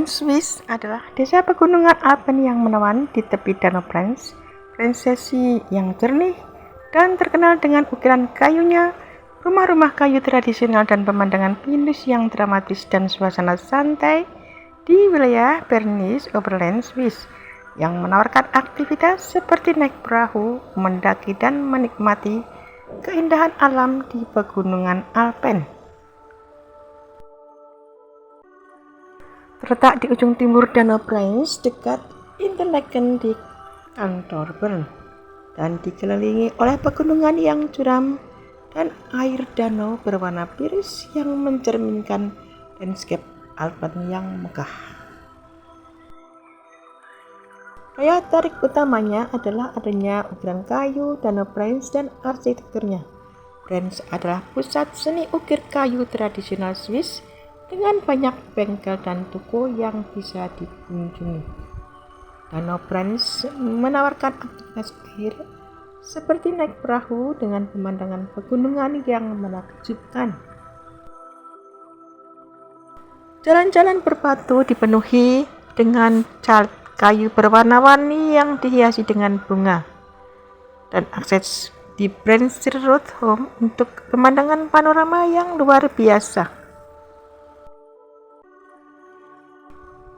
Swiss adalah desa pegunungan Alpen yang menawan di tepi Danau Brenz. Sesi yang jernih dan terkenal dengan ukiran kayunya, rumah-rumah kayu tradisional dan pemandangan pinus yang dramatis dan suasana santai di wilayah Bernese Oberland, Swiss yang menawarkan aktivitas seperti naik perahu, mendaki dan menikmati keindahan alam di pegunungan Alpen. Terletak di ujung timur Danau Brenz dekat Interlaken di kantor Bern dan dikelilingi oleh pegunungan yang curam dan air danau berwarna biru yang mencerminkan landscape Alpen yang megah. Daya tarik utamanya adalah adanya ukiran kayu Danau Brenz dan arsitekturnya. Brenz adalah pusat seni ukir kayu tradisional Swiss dengan banyak bengkel dan toko yang bisa dikunjungi. Danau Brenz menawarkan aktivitas air seperti naik perahu dengan pemandangan pegunungan yang menakjubkan. Jalan-jalan berbatu dipenuhi dengan cat kayu berwarna-warni yang dihiasi dengan bunga, dan akses di Brenzer Road Home untuk pemandangan panorama yang luar biasa.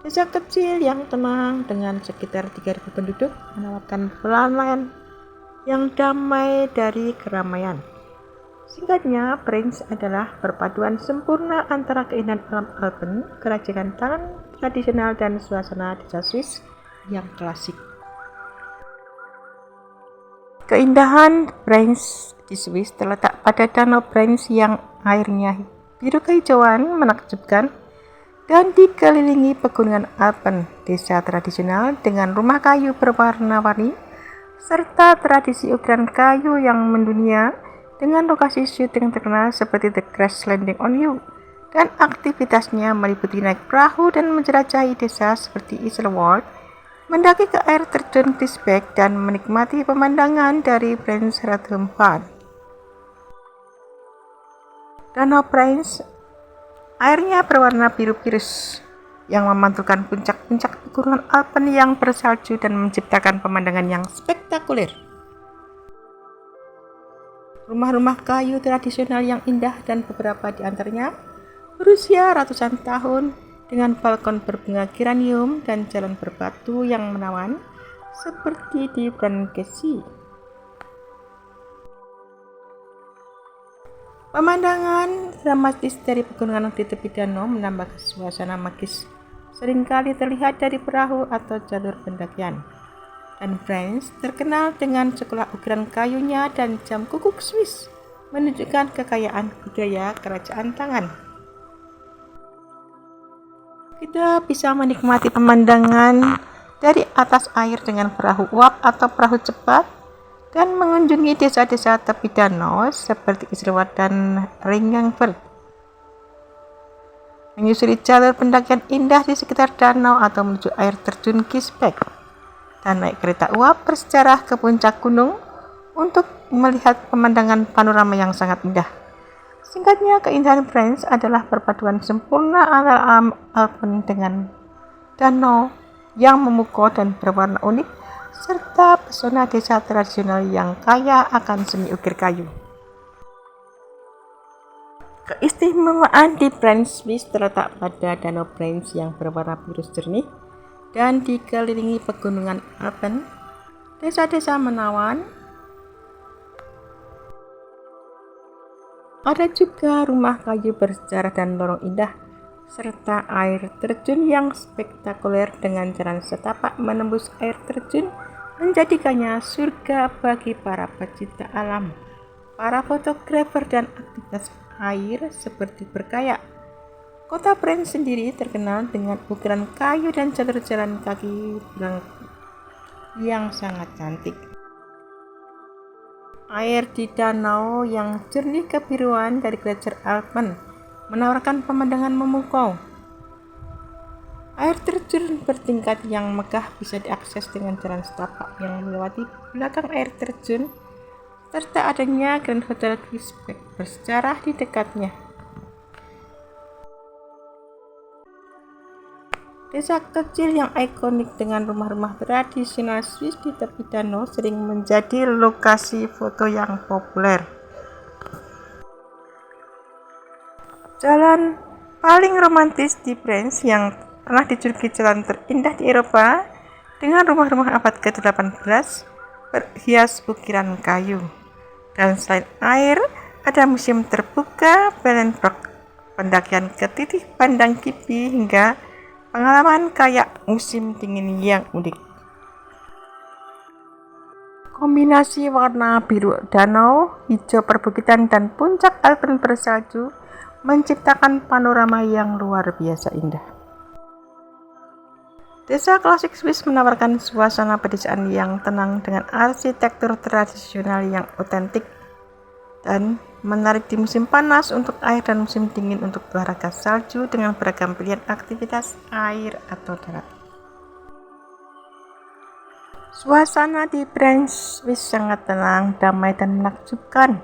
Desa kecil yang tenang dengan sekitar 3.000 penduduk menawarkan pelayanan yang damai dari keramaian. Singkatnya, Brenz adalah perpaduan sempurna antara keindahan alam Alpen, kerajinan tangan tradisional dan suasana desa Swiss yang klasik. Keindahan Brenz di Swiss terletak pada Danau Brenz yang airnya biru kehijauan menakjubkan dan dikelilingi pegunungan Alpen, desa tradisional dengan rumah kayu berwarna-warni, serta tradisi ukiran kayu yang mendunia dengan lokasi syuting terkenal seperti The Crash Landing on You, dan aktivitasnya meliputi naik perahu dan menjelajahi desa seperti Iselwold, mendaki ke air terjun Kisbeck dan menikmati pemandangan dari Brensrathumfahrt. Danau Brenz airnya berwarna biru-biru yang memantulkan puncak-puncak pegunungan Alpen yang bersalju dan menciptakan pemandangan yang spektakuler. Rumah-rumah kayu tradisional yang indah dan beberapa di antaranya berusia ratusan tahun dengan balkon berbunga geranium dan jalan berbatu yang menawan seperti di Brandkessy. Pemandangan dramatis dari pegunungan di tepi danau menambah suasana magis, seringkali terlihat dari perahu atau jalur pendakian. Dan Brenz terkenal dengan sekolah ukiran kayunya dan jam kukuk Swiss, menunjukkan kekayaan budaya kerajaan tangan. Kita bisa menikmati pemandangan dari atas air dengan perahu uap atau perahu cepat, dan mengunjungi desa-desa tepi danau seperti Iselwold dan Ringenfeld. Menyusuri jalur pendakian indah di sekitar danau atau menuju air terjun Kisbeck, dan naik kereta uap bersejarah ke puncak gunung untuk melihat pemandangan panorama yang sangat indah. Singkatnya, keindahan Brenz adalah perpaduan sempurna antara alam Alpen dengan danau yang memukau dan berwarna unik, serta pesona desa tradisional yang kaya akan seni ukir kayu. Keistimewaan di Brenz Swiss terletak pada Danau Brenz yang berwarna biru jernih dan dikelilingi pegunungan Alpen, desa-desa menawan. Ada juga rumah kayu bersejarah dan lorong indah, serta air terjun yang spektakuler dengan jalan setapak menembus air terjun, menjadikannya surga bagi para pecinta alam, para fotografer dan aktivitas air seperti berkayak. Kota Brenz sendiri terkenal dengan ukiran kayu dan jalur jalan kaki yang sangat cantik. Air di danau yang jernih kebiruan dari gletser Alpen menawarkan pemandangan memukau. Air terjun bertingkat yang megah bisa diakses dengan jalan setapak yang melewati belakang air terjun, serta adanya Grand Hotel Kisbeck bersejarah di dekatnya. Desa kecil yang ikonik dengan rumah-rumah tradisional Swiss di tepi danau sering menjadi lokasi foto yang populer. Jalan paling romantis di Prancis yang pernah dijuluki jalan terindah di Eropa dengan rumah-rumah abad ke-18 berhias ukiran kayu. Dan selain air, ada museum terbuka, Belenbrock, pendakian ke titik pandang Kipi, hingga pengalaman kayak musim dingin yang unik. Kombinasi warna biru danau, hijau perbukitan, dan puncak Alpen bersalju menciptakan panorama yang luar biasa indah. Desa klasik Swiss menawarkan suasana pedesaan yang tenang dengan arsitektur tradisional yang otentik dan menarik di musim panas untuk air dan musim dingin untuk olahraga salju dengan beragam pilihan aktivitas air atau darat. Suasana di Prancis sangat tenang, damai, dan menakjubkan,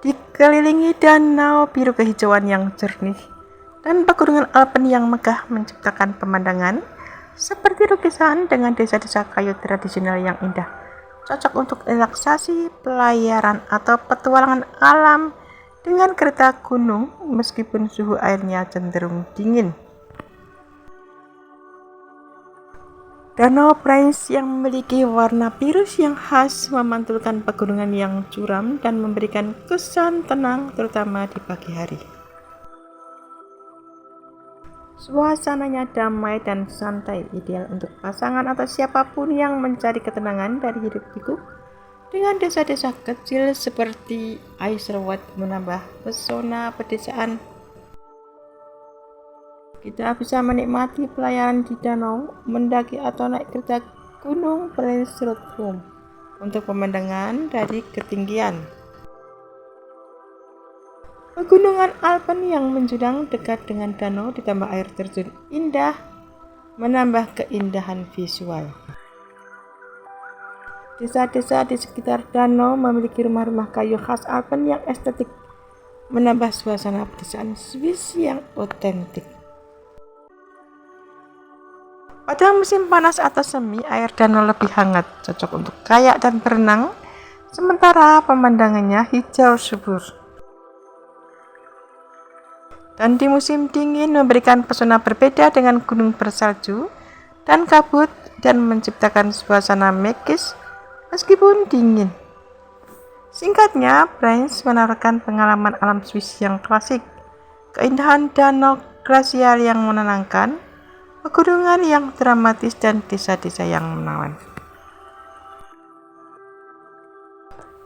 dikelilingi danau biru kehijauan yang jernih dan pegunungan Alpen yang megah menciptakan pemandangan seperti lukisan dengan desa-desa kayu tradisional yang indah, cocok untuk relaksasi, pelayaran, atau petualangan alam dengan kereta gunung meskipun suhu airnya cenderung dingin. Danau Prancis yang memiliki warna biru yang khas memantulkan pegunungan yang curam dan memberikan kesan tenang terutama di pagi hari. Suasananya damai dan santai, ideal untuk pasangan atau siapapun yang mencari ketenangan dari hidup pikuk. Dengan desa-desa kecil seperti Eiserwold menambah pesona pedesaan. Kita bisa menikmati pelayaran di danau, mendaki atau naik kereta gunung Prinsenhof untuk pemandangan dari ketinggian. Pegunungan Alpen yang menjulang dekat dengan danau ditambah air terjun indah menambah keindahan visual. Desa-desa di sekitar danau memiliki rumah-rumah kayu khas Alpen yang estetik, menambah suasana pedesaan Swiss yang otentik. Pada musim panas atau semi, air danau lebih hangat, cocok untuk kayak dan berenang, sementara pemandangannya hijau subur. Dan di musim dingin memberikan pesona berbeda dengan gunung bersalju dan kabut dan menciptakan suasana magis meskipun dingin. Singkatnya, Prancis menawarkan pengalaman alam Swiss yang klasik, keindahan danau glasial yang menenangkan, pegunungan yang dramatis, dan desa-desa yang menawan.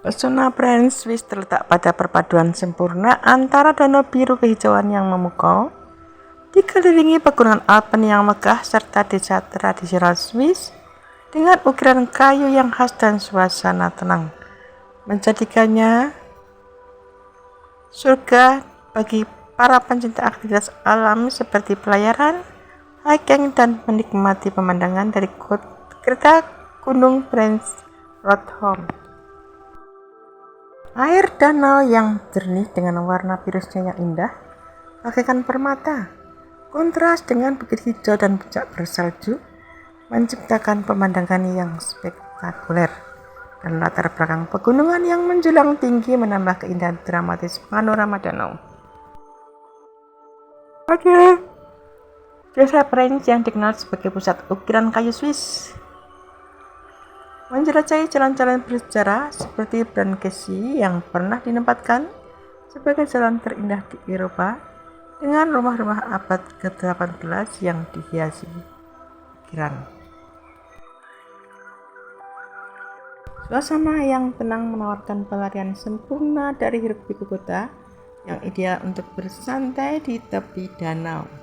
Pesona Prancis Swiss terletak pada perpaduan sempurna antara danau biru kehijauan yang memukau, dikelilingi pegunungan Alpen yang megah, serta desa tradisional Swiss dengan ukiran kayu yang khas dan suasana tenang, menjadikannya surga bagi para pencinta aktivitas alam seperti pelayaran, hiking, dan menikmati pemandangan dari kereta gunung Prinsenhof. Air danau yang jernih dengan warna birunya yang indah, bagaikan permata, kontras dengan bukit hijau dan puncak bersalju, menciptakan pemandangan yang spektakuler, dan latar belakang pegunungan yang menjulang tinggi menambah keindahan dramatis panorama danau. Desa Prancis yang dikenal sebagai pusat ukiran kayu Swiss menjelajahi jalan-jalan bersejarah seperti Brandkessy yang pernah ditempatkan sebagai jalan terindah di Eropa dengan rumah-rumah abad ke-18 yang dihiasi ukiran. Suasana yang tenang menawarkan pelarian sempurna dari hiruk pikuk kota yang ideal untuk bersantai di tepi danau.